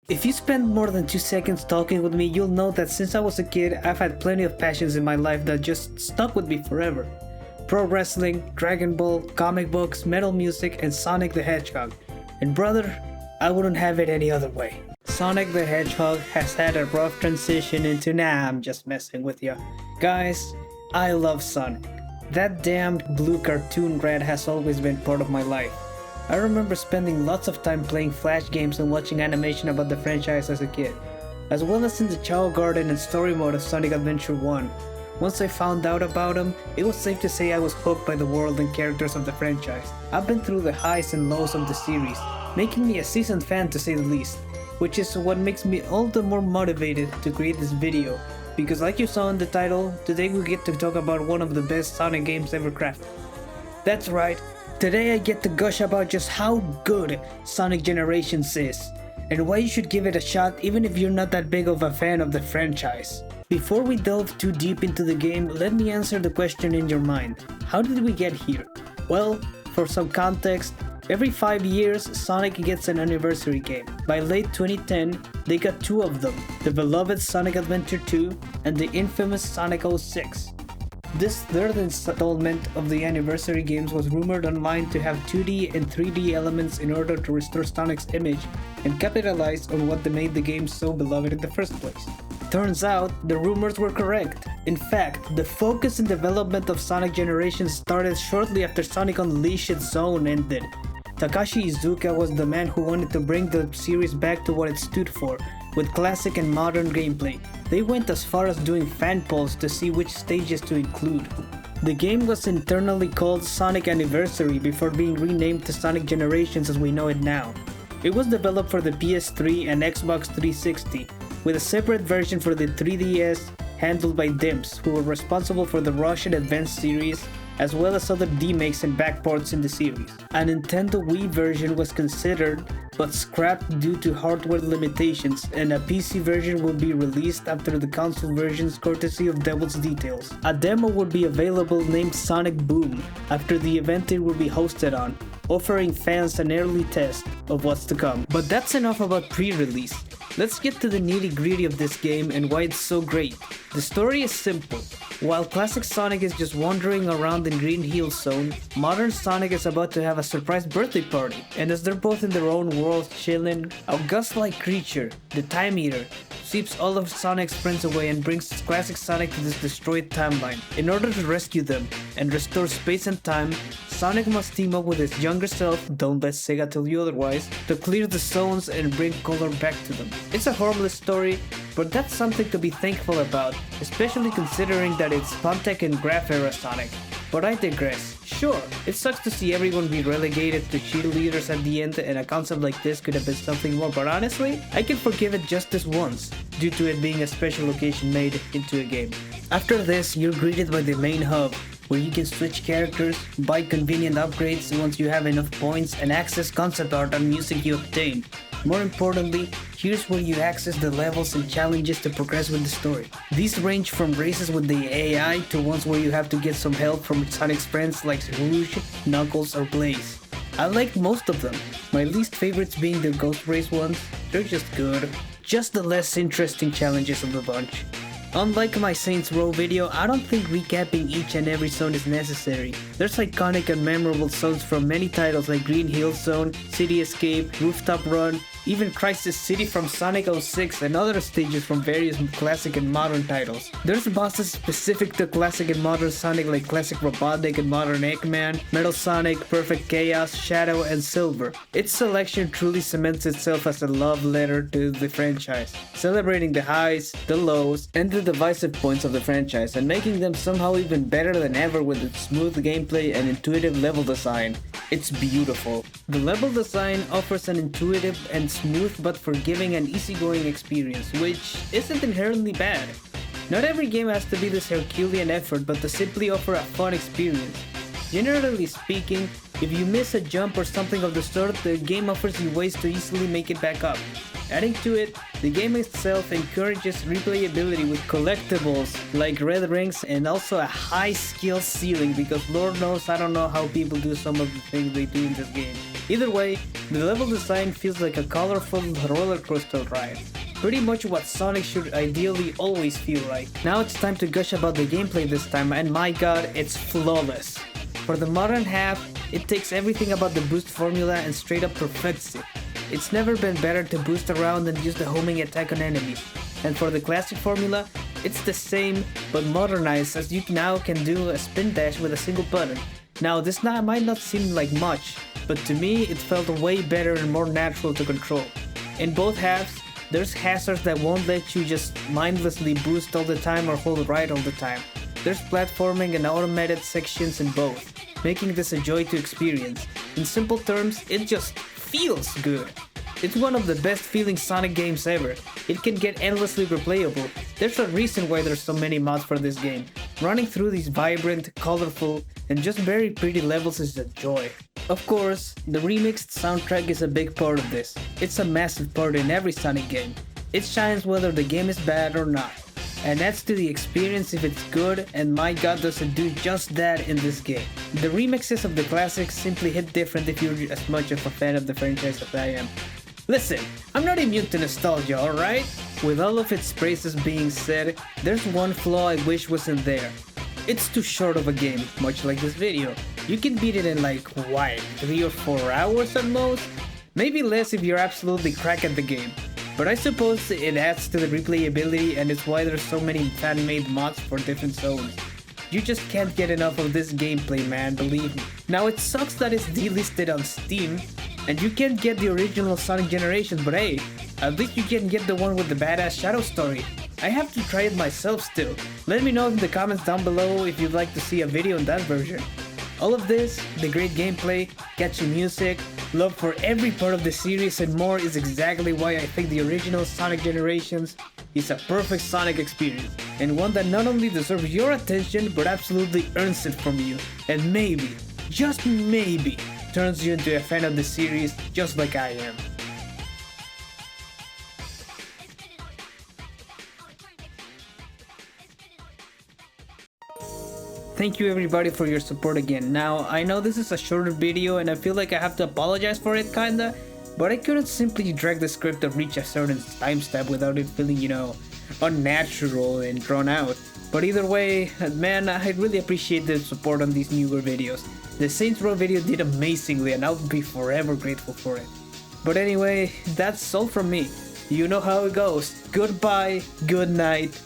If you spend more than 2 seconds talking with me, you'll know that since I was a kid, I've had plenty of passions in my life that just stuck with me forever. Pro wrestling, Dragon Ball, comic books, metal music, and Sonic the Hedgehog. And brother, I wouldn't have it any other way. Sonic the Hedgehog has had a rough transition into I'm just messing with ya. Guys, I love Sonic. That damned blue cartoon rat has always been part of my life. I remember spending lots of time playing Flash games and watching animation about the franchise as a kid, as well as in the Chao Garden and story mode of Sonic Adventure 1. Once I found out about him, it was safe to say I was hooked by the world and characters of the franchise. I've been through the highs and lows of the series, making me a seasoned fan to say the least, which is what makes me all the more motivated to create this video, because like you saw in the title, today we get to talk about one of the best Sonic games ever crafted. That's right. Today I get to gush about just how good Sonic Generations is, and why you should give it a shot even if you're not that big of a fan of the franchise. Before we delve too deep into the game, let me answer the question in your mind. How did we get here? Well, for some context, every 5 years Sonic gets an anniversary game. By late 2010, they got 2 of them, the beloved Sonic Adventure 2 and the infamous Sonic 06. This third installment of the anniversary games was rumored online to have 2D and 3D elements in order to restore Sonic's image and capitalize on what made the game so beloved in the first place. Turns out, the rumors were correct. In fact, the focus and development of Sonic Generations started shortly after Sonic Unleashed's Zone ended. Takashi Iizuka was the man who wanted to bring the series back to what it stood for, with classic and modern gameplay. They went as far as doing fan polls to see which stages to include. The game was internally called Sonic Anniversary before being renamed to Sonic Generations as we know it now. It was developed for the PS3 and Xbox 360, with a separate version for the 3DS handled by Dimps, who were responsible for the Rush and Advance series, as well as other remakes and backports in the series. A Nintendo Wii version was considered, but scrapped due to hardware limitations, and a PC version will be released after the console versions courtesy of Devil's Details. A demo would be available named Sonic Boom after the event it will be hosted on, offering fans an early test of what's to come. But that's enough about pre-release. Let's get to the nitty-gritty of this game and why it's so great. The story is simple. While classic Sonic is just wandering around in Green Hill Zone, modern Sonic is about to have a surprise birthday party, and as they're both in their own worlds chilling, a ghost-like creature, the Time Eater, sweeps all of Sonic's friends away and brings classic Sonic to this destroyed timeline. In order to rescue them and restore space and time, Sonic must team up with his younger self, don't let Sega tell you otherwise, to clear the zones and bring color back to them. It's a harmless story, but that's something to be thankful about, especially considering that it's Pontek and Graph era Sonic. But I digress. Sure, it sucks to see everyone be relegated to cheerleaders at the end, and a concept like this could have been something more, but honestly, I can forgive it just this once, due to it being a special occasion made into a game. After this, you're greeted by the main hub, where you can switch characters, buy convenient upgrades once you have enough points, and access concept art and music you obtain. More importantly, here's where you access the levels and challenges to progress with the story. These range from races with the AI to ones where you have to get some help from Sonic's friends like Rouge, Knuckles, or Blaze. I liked most of them, my least favorites being the Ghost Race ones. They're just good. Just the less interesting challenges of the bunch. Unlike my Saints Row video, I don't think recapping each and every zone is necessary. There's iconic and memorable zones from many titles like Green Hill Zone, City Escape, Rooftop Run, even Crisis City from Sonic 06 and other stages from various classic and modern titles. There's bosses specific to classic and modern Sonic like Classic Robotnik and Modern Eggman, Metal Sonic, Perfect Chaos, Shadow, and Silver. Its selection truly cements itself as a love letter to the franchise, celebrating the highs, the lows, and the divisive points of the franchise and making them somehow even better than ever with its smooth gameplay and intuitive level design. It's beautiful. The level design offers an intuitive and smooth but forgiving and easygoing experience, which isn't inherently bad. Not every game has to be this Herculean effort, but to simply offer a fun experience. Generally speaking, if you miss a jump or something of the sort, the game offers you ways to easily make it back up. Adding to it, the game itself encourages replayability with collectibles like red rings and also a high skill ceiling, because Lord knows I don't know how people do some of the things they do in this game. Either way, the level design feels like a colorful roller coaster ride. Pretty much what Sonic should ideally always feel like. Now it's time to gush about the gameplay this time, and my god, it's flawless. For the modern half, it takes everything about the boost formula and straight up perfects it. It's never been better to boost around and use the homing attack on enemies. And for the classic formula, it's the same, but modernized, as you now can do a spin dash with a single button. Now this might not seem like much, but to me it felt way better and more natural to control. In both halves, there's hazards that won't let you just mindlessly boost all the time or hold right all the time. There's platforming and automated sections in both, making this a joy to experience. In simple terms, it just feels good. It's one of the best feeling Sonic games ever. It can get endlessly replayable. There's a reason why there's so many mods for this game. Running through these vibrant, colorful, and just very pretty levels is a joy. Of course, the remixed soundtrack is a big part of this. It's a massive part in every Sonic game. It shines whether the game is bad or not, and adds to the experience if it's good, and my god does it do just that in this game. The remixes of the classics simply hit different if you're as much of a fan of the franchise as I am. Listen, I'm not immune to nostalgia, alright? With all of its praises being said, there's one flaw I wish wasn't there. It's too short of a game, much like this video. You can beat it in like, what, 3 or 4 hours at most? Maybe less if you're absolutely cracked at the game. But I suppose it adds to the replayability, and it's why there's so many fan-made mods for different zones. You just can't get enough of this gameplay, man, believe me. Now it sucks that it's delisted on Steam, and you can't get the original Sonic Generations, but hey, at least you can get the one with the badass shadow story. I have to try it myself still. Let me know in the comments down below if you'd like to see a video on that version. All of this, the great gameplay, catchy music, love for every part of the series and more is exactly why I think the original Sonic Generations is a perfect Sonic experience, and one that not only deserves your attention but absolutely earns it from you, and maybe, just maybe, turns you into a fan of the series just like I am. Thank you everybody for your support again. Now, I know this is a shorter video and I feel like I have to apologize for it kinda, but I couldn't simply drag the script to reach a certain timestamp without it feeling, unnatural and drawn out. But either way, man, I really appreciate the support on these newer videos. The Saints Row video did amazingly and I'll be forever grateful for it. But anyway, that's all from me. You know how it goes. Goodbye, good night,